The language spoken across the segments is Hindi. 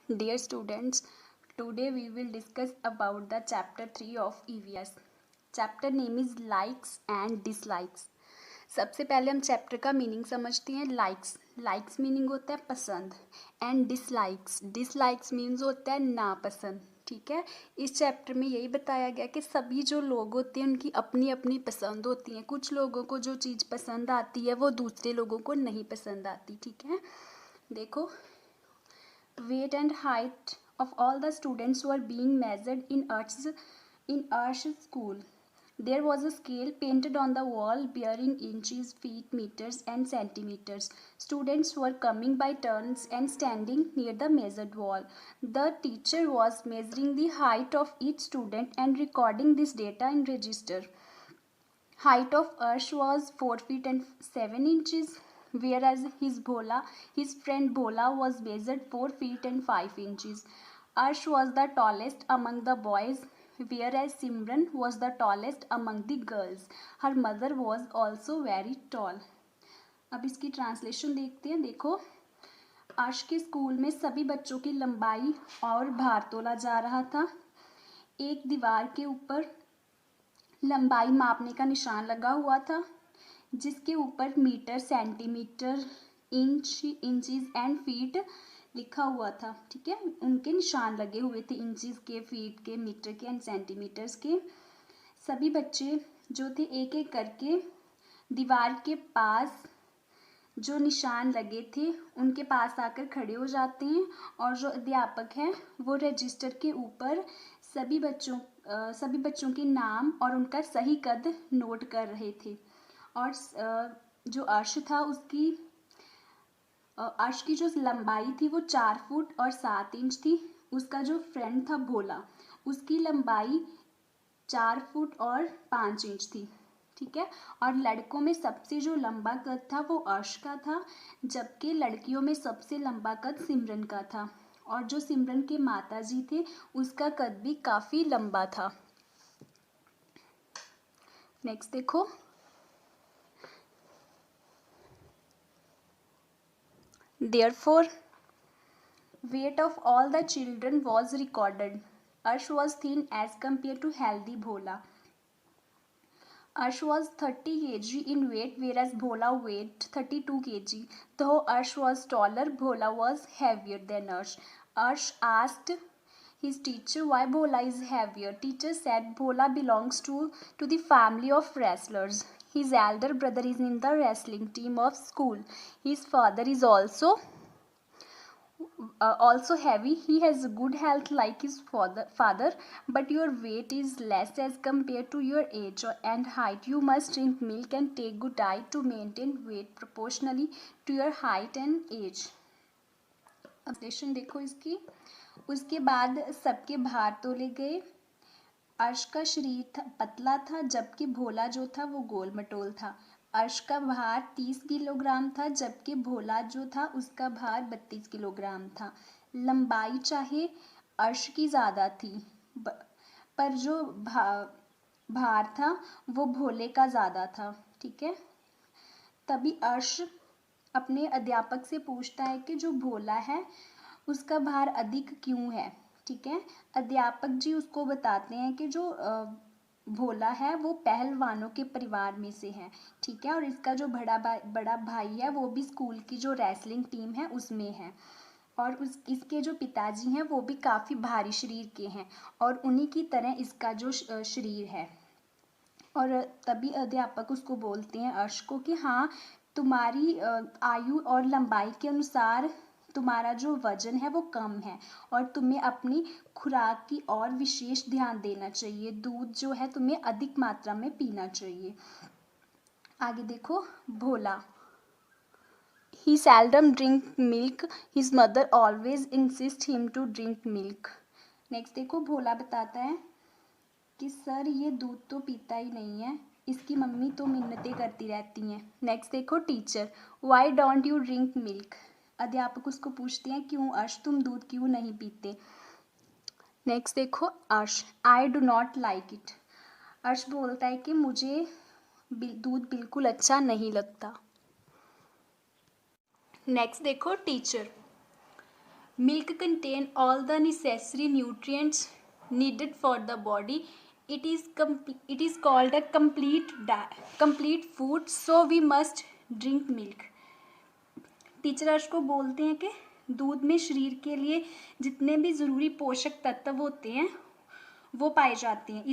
Dear students, today we will discuss about the chapter 3 of EVS. Chapter name is likes and dislikes. सबसे पहले हम चैप्टर का मीनिंग समझते हैं. लाइक्स मीनिंग होता है पसंद, एंड डिसलाइक्स मीन्स होता है नापसंद. ठीक है. इस चैप्टर में यही बताया गया कि सभी जो लोग होते हैं उनकी अपनी अपनी पसंद होती है. कुछ लोगों को जो चीज़ पसंद आती है वो दूसरे लोगों को नहीं पसंद आती. ठीक है. देखो, weight and height of all the students were being measured in Arsh's school. There was a scale painted on the wall bearing inches, feet, meters, and centimeters. Students were coming by turns and standing near the measured wall. The teacher was measuring the height of each student and recording this data in register. Height of Arsh was 4 feet and 7 inches, whereas his friend Bhola was measured 4 feet and 5 inches. Arsh was the tallest among the boys, whereas Simran was the tallest among the girls. Her mother was also very tall. अब इसकी ट्रांसलेशन देखते हैं. देखो, अर्श के स्कूल में सभी बच्चों की लंबाई और भार तोला जा रहा था. एक दीवार के ऊपर लंबाई मापने का निशान लगा हुआ था, जिसके ऊपर metre, centimetre, inches and feet लिखा हुआ था. ठीक है. उनके निशान लगे हुए थे, इंचेस के, फीट के, मीटर के एंड सेंटीमीटर्स के. सभी बच्चे जो थे एक एक करके दीवार के पास जो निशान लगे थे उनके पास आकर खड़े हो जाते हैं, और जो अध्यापक हैं वो रजिस्टर के ऊपर सभी बच्चों के नाम और उनका सही कद नोट कर रहे थे. और जो अर्श था अर्श की जो लंबाई थी वो 4 फुट और 7 इंच थी. उसका जो फ्रेंड था भोला, उसकी लंबाई 4 फुट और 5 इंच थी. ठीक है. और लड़कों में सबसे जो लंबा कद था वो अर्श का था, जबकि लड़कियों में सबसे लंबा कद सिमरन का था. और जो सिमरन के माताजी थे उसका कद भी काफ़ी लंबा था. नेक्स्ट देखो, therefore weight of all the children was recorded. Arsh was thin as compared to healthy Bhola. Arsh was 30 kg in weight, whereas Bhola weighed 32 kg. Though Arsh was taller, Bhola was heavier than Arsh. Arsh asked his teacher why Bhola is heavier. Teacher said Bhola belongs to the family of wrestlers. His elder brother is in the wrestling team of school. His father is also heavy. He has good health like his father, but your weight is less as compared to your age and height. You must drink milk and take good diet to maintain weight proportionally to your height and age. अब स्टेशन देखो इसकी. उसके बाद सबके भार तोले गए. अर्श का शरीर पतला था, जबकि भोला जो था वो गोल मटोल था. अर्श का भार 30 किलोग्राम था, जबकि भोला जो था उसका भार 32 किलोग्राम था. लंबाई चाहे अर्श की ज़्यादा थी, पर जो भार था वो भोले का ज़्यादा था. ठीक है. तभी अर्श अपने अध्यापक से पूछता है कि जो भोला है उसका भार अधिक क्यों है. ठीक है. अध्यापक जी उसको बताते हैं कि जो भोला है वो पहलवानों के परिवार में से है. ठीक है. और इसका जो बड़ा भाई है वो भी स्कूल की जो रेसलिंग टीम है उसमें है. और इसके जो पिताजी हैं वो भी काफ़ी भारी शरीर के हैं, और उन्हीं की तरह इसका जो शरीर है. और तभी अध्यापक उसको बोलते हैं अर्श को कि हाँ, तुम्हारी आयु और लंबाई के अनुसार तुम्हारा जो वजन है वो कम है, और तुम्हें अपनी खुराक की और विशेष ध्यान देना चाहिए. दूध जो है तुम्हें अधिक मात्रा में पीना चाहिए. आगे देखो, भोला. He seldom drink milk. His mother always insists him to drink milk. Next देखो, भोला बताता है कि सर ये दूध तो पीता ही नहीं है, इसकी मम्मी तो मिन्नतें करती रहती हैं. नेक्स्ट देखो, teacher. Why don't you drink milk. अध्यापक उसको पूछते हैं क्यों अर्श तुम दूध क्यों नहीं पीते. नेक्स्ट देखो, अर्श. I do not like it. अर्श बोलता है कि मुझे दूध बिल्कुल अच्छा नहीं लगता. नेक्स्ट देखो, teacher. Milk contain all the necessary nutrients needed for the body. It is called a complete food, so we must drink milk. Teacher अर्श को बोलते हैं कि दूध में शरीर के लिए जितने भी ज़रूरी पोषक तत्व होते हैं वो पाए जाते हैं,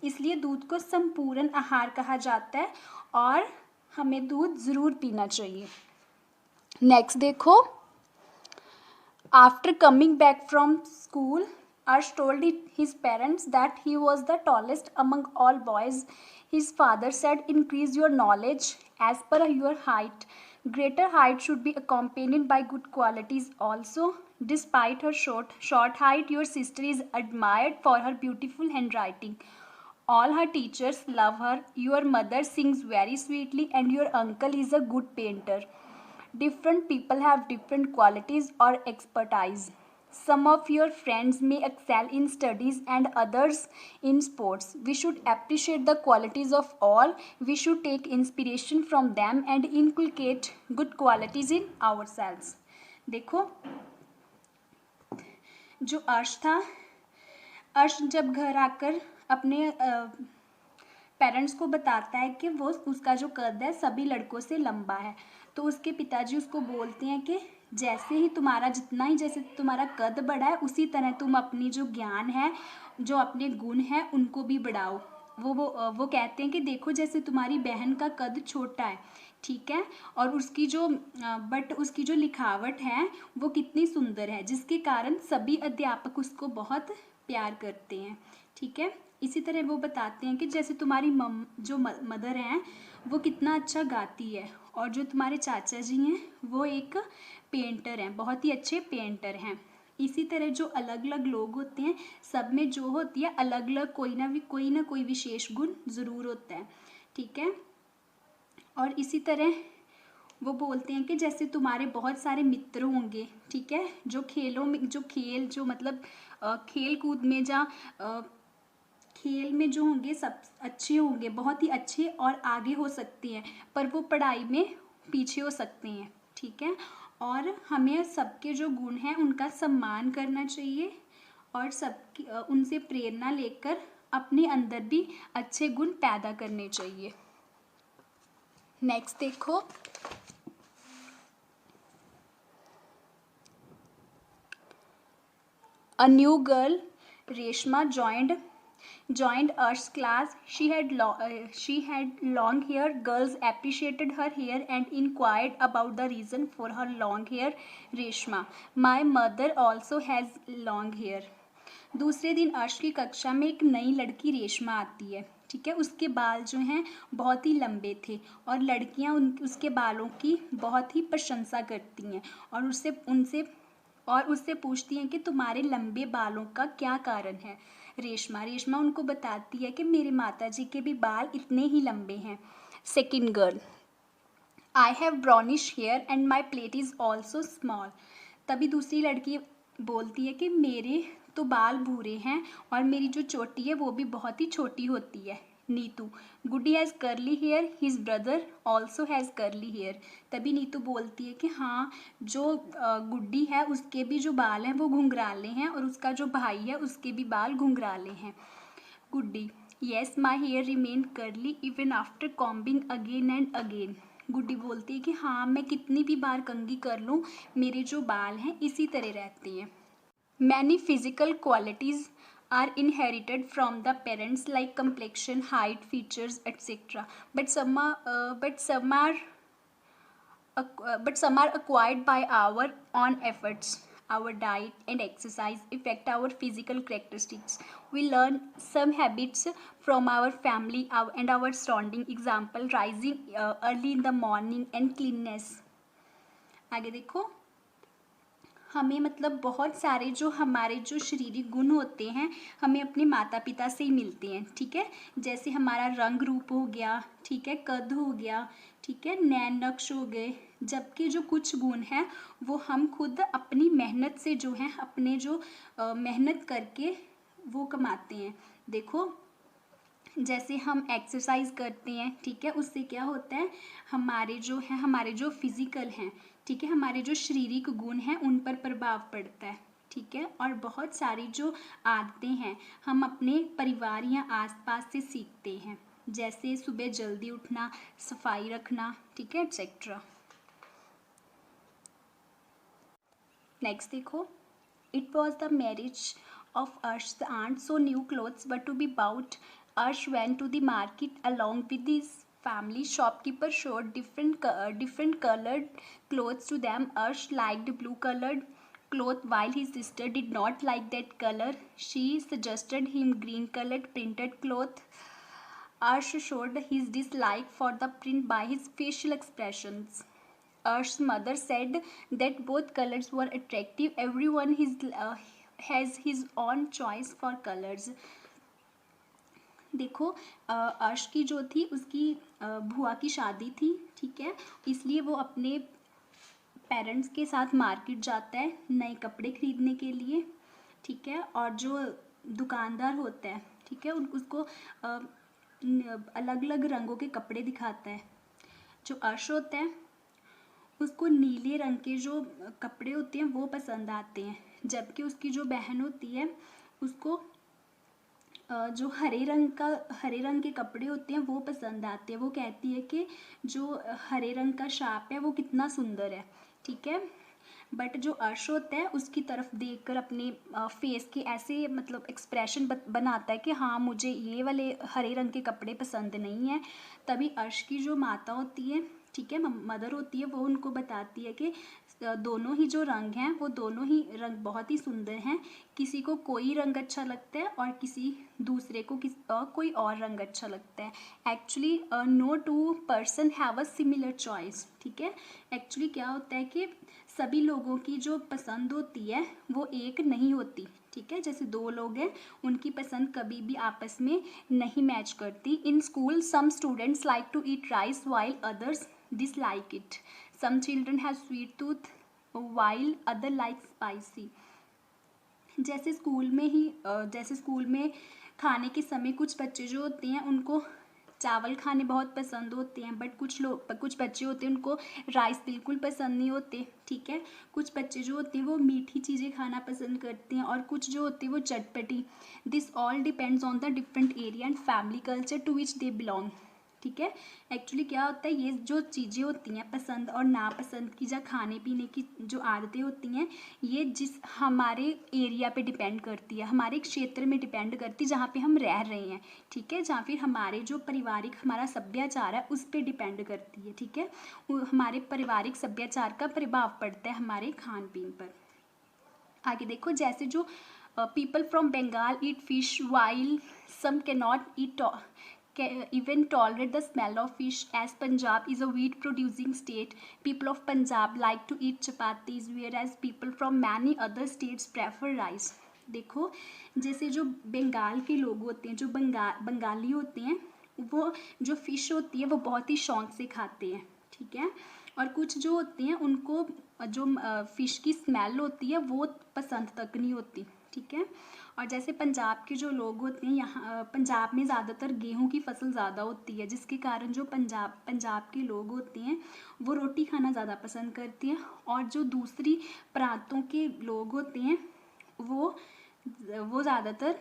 इसलिए दूध को संपूर्ण आहार कहा जाता है और हमें दूध ज़रूर पीना चाहिए। नेक्स्ट देखो, after coming back from school, Arsh told his parents that he was the tallest among all boys. His father said, increase your knowledge as per your height. Greater height should be accompanied by good qualities also. Despite her short height, your sister is admired for her beautiful handwriting. All her teachers love her. Your mother sings very sweetly and your uncle is a good painter. Different people have different qualities or expertise. Some of your friends may excel in studies and others in sports. We should appreciate the qualities of all. We should take inspiration from them and inculcate good qualities in ourselves. देखो, जो अर्श था, अर्श जब घर आकर अपने पेरेंट्स को बताता है कि वो उसका जो कद है सभी लड़कों से लंबा है, तो उसके पिताजी उसको बोलते हैं कि जैसे तुम्हारा कद बढ़ा है उसी तरह तुम अपनी जो ज्ञान है, जो अपने गुण हैं उनको भी बढ़ाओ। वो कहते हैं कि देखो जैसे तुम्हारी बहन का कद छोटा है, ठीक है, और उसकी जो लिखावट है वो कितनी सुंदर है, जिसके कारण सभी अध्यापक उसको बहुत प्यार करते हैं, ठीक है। इसी तरह वो बताते हैं कि जैसे तुम्हारी मदर हैं वो कितना अच्छा गाती है, और जो तुम्हारे चाचा जी हैं वो एक पेंटर हैं, बहुत ही अच्छे पेंटर हैं। इसी तरह जो अलग अलग लोग होते हैं सब में जो होती है अलग अलग कोई ना कोई विशेष गुण ज़रूर होता है, ठीक है। और इसी तरह वो बोलते हैं कि जैसे तुम्हारे बहुत सारे मित्र होंगे, ठीक है, जो खेल कूद में खेल में जो होंगे सब अच्छे होंगे, बहुत ही अच्छे और आगे हो सकते हैं, पर वो पढ़ाई में पीछे हो सकते हैं, ठीक है। और हमें सबके जो गुण हैं उनका सम्मान करना चाहिए और उनसे प्रेरणा लेकर अपने अंदर भी अच्छे गुण पैदा करने चाहिए। नेक्स्ट देखो, A new girl, Reshma, joined Arsh's class. She had long hair. Girls appreciated her hair and inquired about the reason for her long hair. Reshma, my mother also has long hair. दूसरे दिन अर्श की कक्षा में एक नई लड़की रेशमा आती है, ठीक है। उसके बाल जो हैं बहुत ही लंबे थे और लड़कियां उसके बालों की बहुत ही प्रशंसा करती हैं और उससे पूछती हैं कि तुम्हारे लंबे बालों का क्या कारण है। रेशमा उनको बताती है कि मेरे माताजी के भी बाल इतने ही लंबे हैं। Second girl, I have brownish hair and my plate is also small. तभी दूसरी लड़की बोलती है कि मेरे तो बाल भूरे हैं और मेरी जो चोटी है वो भी बहुत ही छोटी होती है। Neetu, Guddi has curly hair, his brother also has curly hair. तभी नीतू बोलती है कि हाँ, जो गुड्डी है उसके भी जो बाल हैं वो घुंघराले हैं और उसका जो भाई है उसके भी बाल घुंघराले हैं। Guddi, yes my hair remain curly even after combing again and again. Guddi बोलती है कि हाँ, मैं कितनी भी बार कंघी कर लूँ मेरे जो बाल हैं इसी तरह रहते हैं। Many physical qualities are inherited from the parents like complexion, height, features, etc. But some are acquired by our own efforts. Our diet and exercise affect our physical characteristics. We learn some habits from our family and our surrounding. Example, rising early in the morning and cleanliness. आगे देखो, हमें मतलब बहुत सारे जो हमारे जो शारीरिक गुण होते हैं हमें अपने माता पिता से ही मिलते हैं, ठीक है। जैसे हमारा रंग रूप हो गया, ठीक है, कद हो गया, ठीक है, नैन नक्श हो गए। जबकि जो कुछ गुण हैं वो हम खुद अपनी मेहनत से जो है अपने जो मेहनत करके वो कमाते हैं। देखो, जैसे हम एक्सरसाइज करते हैं, ठीक है, उससे क्या होता है हमारे जो फिज़िकल हैं, ठीक है, हमारे जो शारीरिक गुण हैं उन पर प्रभाव पड़ता है। ठीक है, और बहुत सारी जो आदतें हैं हम अपने परिवार या आसपास से सीखते हैं, जैसे सुबह जल्दी उठना, सफाई रखना, ठीक है, एक्सेट्रा। नेक्स्ट देखो, it was the marriage of अर्श aunt, so new clothes were to be bought. Arsh went to the market along with his family. Shopkeeper showed different colored clothes to them. Arsh liked blue colored cloth while his sister did not like that color. She suggested him green colored printed cloth. Arsh showed his dislike for the print by his facial expressions. Arsh's mother said that both colors were attractive. Everyone has his own choice for colors. देखो, अर्श की जो थी उसकी बुआ की शादी थी, ठीक है, इसलिए वो अपने पेरेंट्स के साथ मार्केट जाता है नए कपड़े खरीदने के लिए। ठीक है, और जो दुकानदार होता है, ठीक है, उसको अलग अलग रंगों के कपड़े दिखाता है। जो अर्श होता है उसको नीले रंग के जो कपड़े होते हैं वो पसंद आते हैं, जबकि उसकी जो बहन होती है उसको जो हरे रंग के कपड़े होते हैं वो पसंद आते हैं। वो कहती है कि जो हरे रंग का शाप है वो कितना सुंदर है। ठीक है, बट जो अर्श होता है उसकी तरफ देखकर अपने फेस के ऐसे मतलब एक्सप्रेशन बनाता है कि हाँ मुझे ये वाले हरे रंग के कपड़े पसंद नहीं है। तभी अर्श की जो माता होती है, ठीक है, मदर होती है, वो उनको बताती है कि दोनों ही जो रंग हैं वो दोनों ही रंग बहुत ही सुंदर हैं। किसी को कोई रंग अच्छा लगता है और किसी दूसरे को कोई और रंग अच्छा लगता है। Actually no two person have a similar choice. ठीक है, एक्चुअली क्या होता है कि सभी लोगों की जो पसंद होती है वो एक नहीं होती। ठीक है, जैसे दो लोग हैं उनकी पसंद कभी भी आपस में नहीं मैच करती। In school some students like to eat rice while others dislike it. Some children have sweet tooth while other like spicy. जैसे स्कूल में खाने के समय कुछ बच्चे जो होते हैं उनको चावल खाने बहुत पसंद होते हैं, बट कुछ बच्चे होते हैं उनको राइस बिल्कुल पसंद नहीं होते। ठीक है, कुछ बच्चे जो होते हैं वो मीठी चीज़ें खाना पसंद करते हैं और कुछ जो होते हैं वो चटपटी। This all depends on the different area and family culture to which they belong. ठीक है, एक्चुअली क्या होता है, ये जो चीज़ें होती हैं पसंद और नापसंद की, या खाने पीने की जो आदतें होती हैं, ये जिस हमारे एरिया पे डिपेंड करती है, हमारे क्षेत्र में डिपेंड करती है जहाँ पे हम रह रहे हैं। ठीक है, जहाँ फिर हमारे जो पारिवारिक हमारा सभ्याचार है उस पर डिपेंड करती है। ठीक है, हमारे पारिवारिक सभ्याचार का प्रभाव पड़ता है हमारे खान पीन पर। आगे देखो, जैसे जो people from Bengal eat fish while some can not eat even tolerate the smell of fish, as Punjab is a wheat producing state. People of Punjab like to eat chapatis, whereas people from many other states prefer rice. देखो, जैसे जो बंगाल के लोग होते हैं, जो बंगाली होते हैं, वो जो फ़िश होती है वो बहुत ही शौक से खाते हैं। ठीक है, और कुछ जो होते हैं उनको जो फ़िश की स्मेल होती है वो पसंद तक नहीं होती। ठीक है, और जैसे पंजाब के जो लोग होते हैं, यहाँ पंजाब में ज़्यादातर गेहूं की फसल ज़्यादा होती है, जिसके कारण जो पंजाब के लोग होते हैं वो रोटी खाना ज़्यादा पसंद करते हैं, और जो दूसरी प्रांतों के लोग होते हैं वो ज़्यादातर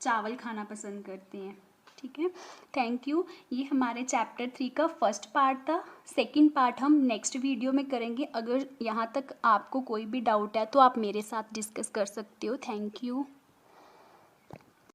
चावल खाना पसंद करते हैं। ठीक है, थैंक यू। ये हमारे चैप्टर 3 का फर्स्ट पार्ट था। सेकंड पार्ट हम नेक्स्ट वीडियो में करेंगे। अगर यहाँ तक आपको कोई भी डाउट है तो आप मेरे साथ डिस्कस कर सकते हो। Thank you.